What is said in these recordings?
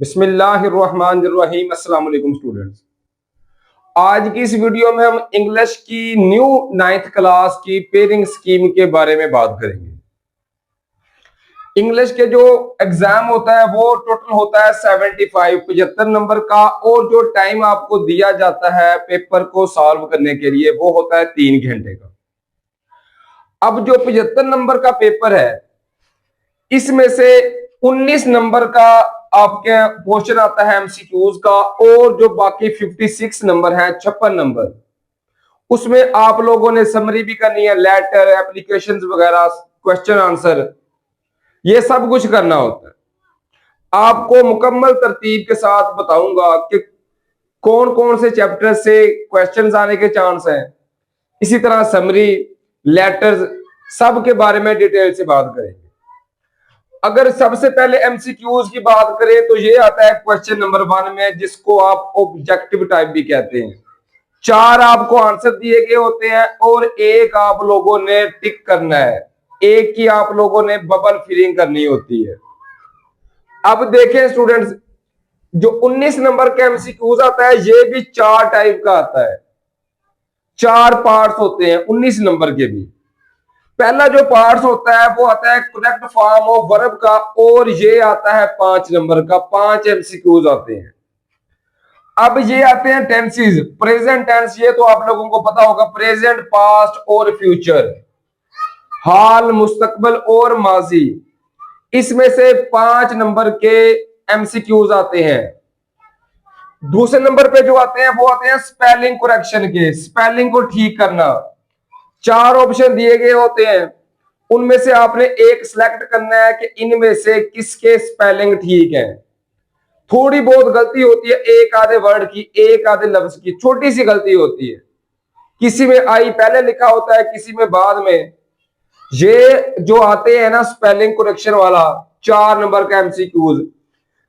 बिस्मिल्लाहिर्रहमानिर्रहीम। अस्सलाम वालेकुम स्टूडेंट्स। आज की इस वीडियो में हम इंग्लिश की न्यू 9th क्लास की पेयरिंग स्कीम के बारे में बात करेंगे। इंग्लिश के जो एग्जाम होता है वो टोटल होता है 75 नंबर का, और जो टाइम आपको दिया जाता है पेपर को सॉल्व करने के लिए वो होता है 3 घंटे का। अब जो 75 नंबर का पेपर है इसमें से 19 नंबर का आपके क्वेश्चन आता है एमसीक्यूज का, और जो बाकी 56 नंबर है 56 नंबर उसमें आप लोगों ने समरी भी करनी है, लेटर, एप्लीकेशंस वगैरह, क्वेश्चन आंसर, ये सब कुछ करना होता है। आपको मुकम्मल तरतीब के साथ बताऊंगा कि कौन कौन से चैप्टर से क्वेश्चंस आने के चांस हैं, इसी तरह समरी, लेटर्स, सब के बारे में डिटेल से बात करेंगे। अगर सबसे पहले एमसीक्यूज की बात करें तो ये आता है क्वेश्चन नंबर 1 में, जिसको आप ऑब्जेक्टिव टाइप भी कहते हैं। 4 आपको आंसर दिए गए होते हैं और एक आप लोगों ने टिक करना है, एक की आप लोगों ने बबल फिलिंग करनी होती है। अब देखें स्टूडेंट्स, जो 19 नंबर का एमसीक्यूज आता है ये भी 4 टाइप का आता है, 4 पार्ट्स होते हैं 19 नंबर के भी। पहला जो पार्ट्स होता है वो आता है करेक्ट फॉर्म ऑफ वर्ब का, और ये आता है 5 नंबर का, 5 एमसीक्यूज आते हैं। अब ये आते हैं टेंसेस, प्रेजेंट टेंस, ये तो आप लोगों को पता होगा, प्रेजेंट, पास्ट और फ्यूचर, हाल, मुस्तकबल और माजी। इसमें से 5 नंबर के एमसीक्यूज आते हैं। दूसरे नंबर पे जो आते हैं वो आते हैं स्पेलिंग करेक्शन के, स्पेलिंग को ठीक करना। 4 ऑप्शन दिए गए होते हैं, उनमें से आपने एक सिलेक्ट करना है कि इनमें से किसके स्पेलिंग ठीक है। थोड़ी बहुत गलती होती है, एक आधे वर्ड की, एक आधे लफ्ज की, छोटी सी गलती होती है। किसी में आई पहले लिखा होता है, किसी में बाद में। ये जो आते हैं ना स्पेलिंग करेक्शन वाला 4 नंबर का एमसीक्यूज,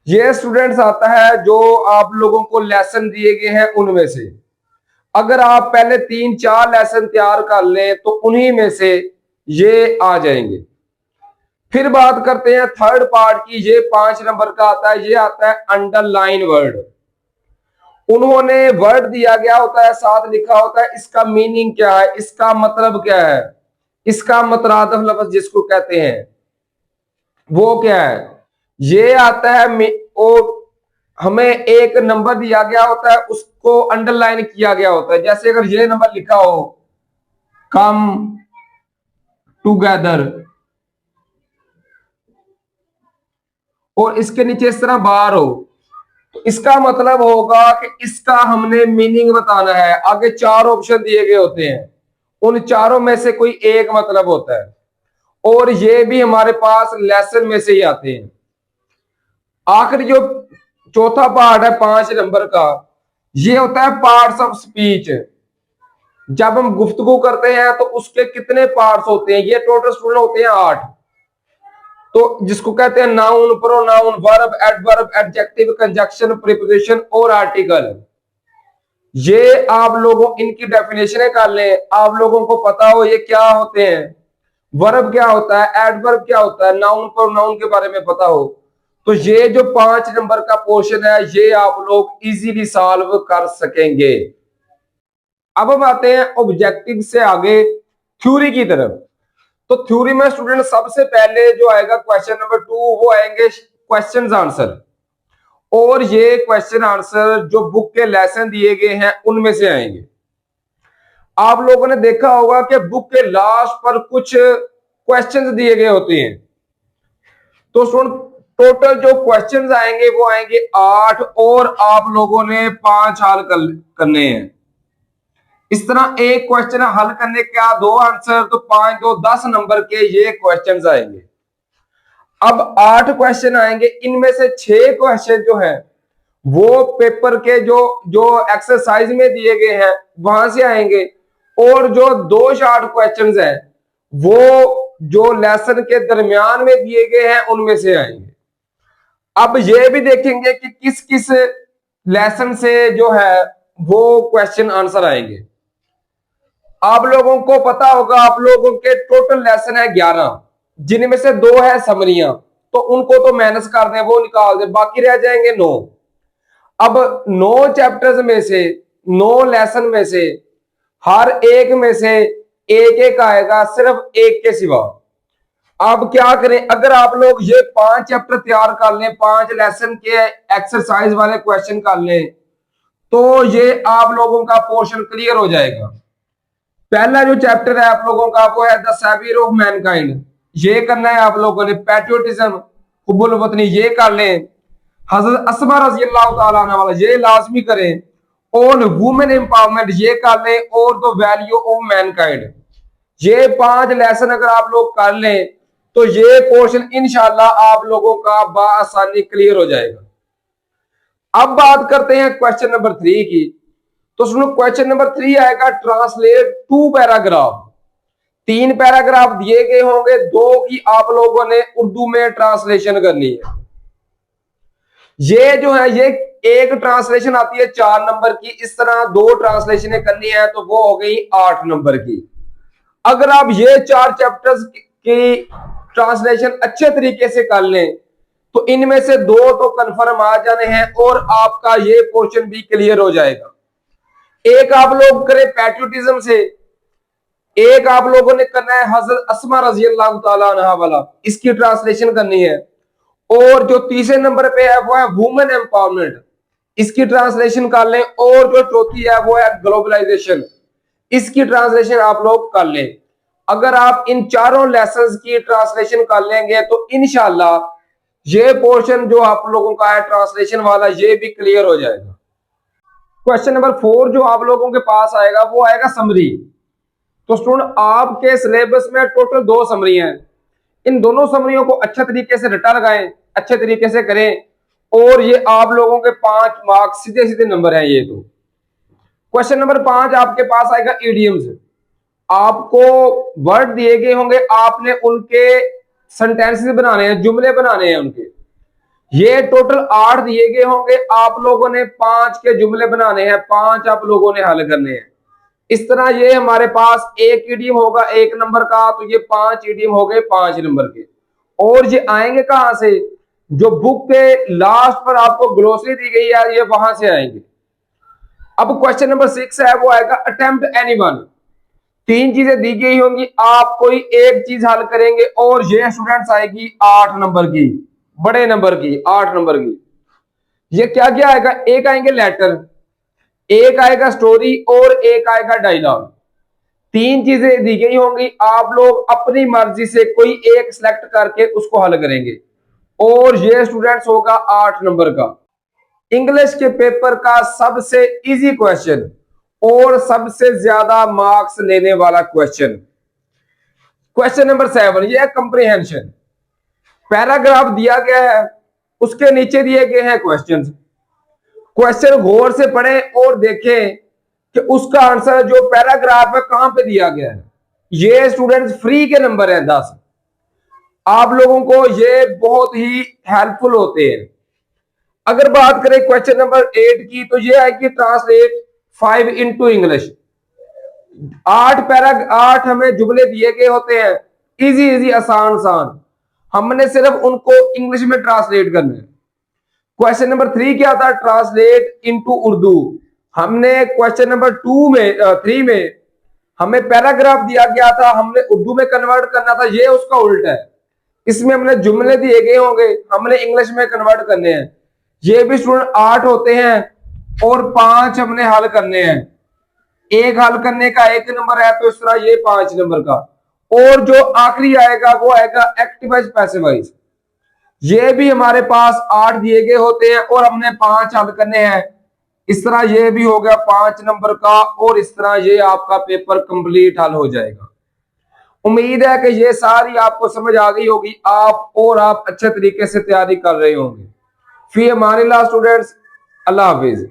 ये स्टूडेंट्स आता है जो आप लोगों को लेसन दिए गए हैं उनमें से। अगर आप पहले 3-4 लेसन तैयार कर लें तो उन्हीं में से ये आ जाएंगे। फिर बात करते हैं थर्ड पार्ट की, ये 5 नंबर का आता है, ये आता है अंडरलाइन वर्ड। उन्होंने वर्ड दिया गया होता है, साथ लिखा होता है इसका मीनिंग क्या है, इसका मतलब क्या है, इसका मतरादफ लफ्ज जिसको कहते हैं वो क्या है, ये आता है। और हमें एक नंबर दिया गया होता है, उसको अंडरलाइन किया गया होता है। जैसे अगर ये नंबर लिखा हो कम टूगेदर, और इसके नीचे इस तरह बार हो, तो इसका मतलब होगा कि इसका हमने मीनिंग बताना है। आगे 4 ऑप्शन दिए गए होते हैं, उन चारों में से कोई एक मतलब होता है, और ये भी हमारे पास लेसन में से ही आते हैं। आखिरी जो चौथा पार्ट है 5 नंबर का, ये होता है पार्ट्स ऑफ स्पीच। जब हम गुफ्तगू करते हैं तो उसके कितने पार्ट्स होते हैं, ये टोटल स्टूडेंट होते हैं 8। तो जिसको कहते हैं noun, pronoun, verb, adverb, adjective, conjunction, preposition और आर्टिकल। ये आप लोगों इनकी डेफिनेशन कर लें, आप लोगों को पता हो ये क्या होते हैं, वर्ब क्या होता है, एडवर्ब क्या होता है, नाउन, प्रोनाउन के बारे में पता हो, तो ये जो 5 नंबर का पोर्शन है ये आप लोग इजीली सॉल्व कर सकेंगे। अब हम आते हैं ऑब्जेक्टिव से आगे थ्योरी की तरफ। तो थ्योरी में स्टूडेंट सबसे पहले जो आएगा क्वेश्चन नंबर 2, वो आएंगे क्वेश्चन आंसर, और ये क्वेश्चन आंसर जो बुक के लेसन दिए गए हैं उनमें से आएंगे। आप लोगों ने देखा होगा कि बुक के लास्ट पर कुछ क्वेश्चंस दिए गए होते हैं। तो स्टूडेंट टोटल जो क्वेश्चंस आएंगे वो आएंगे 8, और आप लोगों ने 5 हल करने हैं। इस तरह एक क्वेश्चन हल करने का 2 आंसर, तो 5 2 10 नंबर के ये क्वेश्चंस आएंगे। अब 8 क्वेश्चन आएंगे, इनमें से 6 क्वेश्चन जो है वो पेपर के जो जो एक्सरसाइज में दिए गए हैं वहां से आएंगे, और जो 2 शॉर्ट क्वेश्चंस हैं वो जो लेसन के दरमियान में दिए गए हैं उनमें से आएंगे। अब ये भी देखेंगे कि किस किस लेसन से जो है वो क्वेश्चन आंसर आएंगे। आप लोगों को पता होगा, आप लोगों के टोटल लेसन है 11, जिनमें से 2 है समरियां। तो उनको तो माइनस कर दें, वो निकाल दें, बाकी रह जाएंगे 9। अब 9 चैप्टर्स में से, 9 लेसन में से हर एक में से एक एक आएगा, सिर्फ एक के सिवा। अब क्या करें, अगर आप लोग ये 5 चैप्टर तैयार कर लें, 5 लेसन के एक्सरसाइज वाले क्वेश्चन कर लें, तो ये आप लोगों का पोर्शन क्लियर हो जाएगा। पहला जो चैप्टर है आप लोगों का वो है द सैवियर ऑफ मैनकाइंड, ये करना है आप लोगों ने। पैट्रियोटिज्म, हुब्बुल वतनी, ये कर लें। हजरत अस्मा रजी अल्लाह तआला अन्हा वाला, ये लाजमी करें। और वुमेन एम्पावरमेंट, ये कर लें। और द वैल्यू ऑफ मैनकाइंड, ये 5 लेसन अगर आप लोग कर लें तो ये पोर्शन इंशाल्लाह आप लोगों का बआसानी क्लियर हो जाएगा। अब बात करते हैं क्वेश्चन नंबर 3 की। तो सुनो, क्वेश्चन नंबर 3 आएगा ट्रांसलेट 2 पैराग्राफ। 3 पैराग्राफ दिए गए होंगे, 2 की आप लोगों ने उर्दू में ट्रांसलेशन करनी है। ये जो है, ये एक ट्रांसलेशन आती है 4 नंबर की, इस तरह 2 ट्रांसलेशनें करनी है तो वो हो गई 8 नंबर की। अगर आप ये 4 चैप्टर्स की ट्रांसलेशन अच्छे तरीके से कर लें तो इनमें से 2 तो कंफर्म आ जाने हैं और आपका ये पोर्शन भी क्लियर हो जाएगा। एक आप लोग करें पैट्रियोटिज्म से, एक आप लोगों ने करना है हजरत अस्मा रजी अल्लाह तआला अन्हा वाला, इसकी ट्रांसलेशन करनी है। और जो तीसरे नंबर पे है वो है वुमेन एम्पावरमेंट, इसकी ट्रांसलेशन कर लें। और जो चौथी है वो है ग्लोबलाइजेशन, इसकी ट्रांसलेशन आप लोग कर लें। अगर आप इन चारों लेसन्स की ट्रांसलेशन कर लेंगे तो इंशाल्लाह ये पोर्शन जो आप लोगों का है ट्रांसलेशन वाला, ये भी क्लियर हो जाएगा। क्वेश्चन नंबर 4 जो आप लोगों के पास आएगा वो आएगा समरी। तो स्टूडेंट, आपके सिलेबस में टोटल 2 समरी हैं। इन दोनों समरियों को अच्छे तरीके से रटा लगाएं, अच्छे तरीके से करें, और ये आप लोगों के 5 मार्क्स सीधे सीधे नंबर हैं ये। तो क्वेश्चन नंबर 5 आपके पास आएगा इडियम्स। आपको वर्ड दिए गए होंगे, आपने उनके सेंटेंसेस बनाने हैं, जुमले बनाने हैं उनके। ये टोटल 8 दिए गए होंगे, आप लोगों ने 5 के जुमले बनाने हैं, 5 आप लोगों ने हल करने हैं। इस तरह ये हमारे पास एक इडियम होगा 1 नंबर का, तो ये 5 इडियम हो गए 5 नंबर के। और ये आएंगे कहां से, जो बुक के लास्ट पर आपको ग्लोसरी दी गई है, ये वहां से आएंगे। अब क्वेश्चन नंबर 6 है वो आएगा अटेम्प्ट एनीवन। 3 चीजें दी गई होंगी, आप कोई एक चीज हल करेंगे और ये स्टूडेंट्स आएगी 8 नंबर की, बड़े नंबर की, 8 नंबर की। ये क्या क्या आएगा, एक आएंगे लेटर, एक आएगा स्टोरी और एक आएगा डायलॉग। 3 चीजें दी गई होंगी, आप लोग अपनी मर्जी से कोई एक सिलेक्ट करके उसको हल करेंगे। और ये स्टूडेंट्स होगा 8 नंबर का। इंग्लिश के पेपर का सबसे इजी क्वेश्चन और सबसे ज्यादा मार्क्स लेने वाला क्वेश्चन। क्वेश्चन नंबर 7, ये है कंप्रीहेंशन। पैराग्राफ दिया गया है, उसके नीचे दिए गए हैं क्वेश्चंस। क्वेश्चन गौर से पढ़ें और देखें कि उसका आंसर जो पैराग्राफ है कहां पे दिया गया है। ये स्टूडेंट्स फ्री के नंबर हैं 10, आप लोगों को ये बहुत ही हेल्पफुल होते हैं। अगर बात करें क्वेश्चन नंबर 8 की, तो ये है कि ट्रांसलेट 5 इनटू इंग्लिश। 8 हमें जुमले दिए गए होते हैं, इजी इजी, आसान आसान, हमने सिर्फ उनको इंग्लिश में ट्रांसलेट करना है। क्वेश्चन नंबर 3 क्या था, ट्रांसलेट इनटू उर्दू। हमने क्वेश्चन नंबर 3 में हमें पैराग्राफ दिया गया था, हमने उर्दू में कन्वर्ट करना था, ये उसका उल्टा है। इसमें हमने जुमले दिए गए होंगे, हमने इंग्लिश में कन्वर्ट करने हैं। ये भी स्टूडेंट 8 होते हैं और 5 हमने हल करने हैं। एक हल करने का 1 नंबर है, तो इस तरह ये 5 नंबर का। और जो आखिरी आएगा वो आएगा एक्टिवाइज पैसिवाइज। ये भी हमारे पास 8 दिए गए होते हैं और हमने 5 हल करने हैं। इस तरह ये भी हो गया 5 नंबर का, और इस तरह ये आपका पेपर कंप्लीट हल हो जाएगा। उम्मीद है कि ये सारी आपको समझ आ गई होगी, आप अच्छे तरीके से तैयारी कर रहे होंगे। फी अमानिल्लाह स्टूडेंट्स, अल्लाह हाफिज।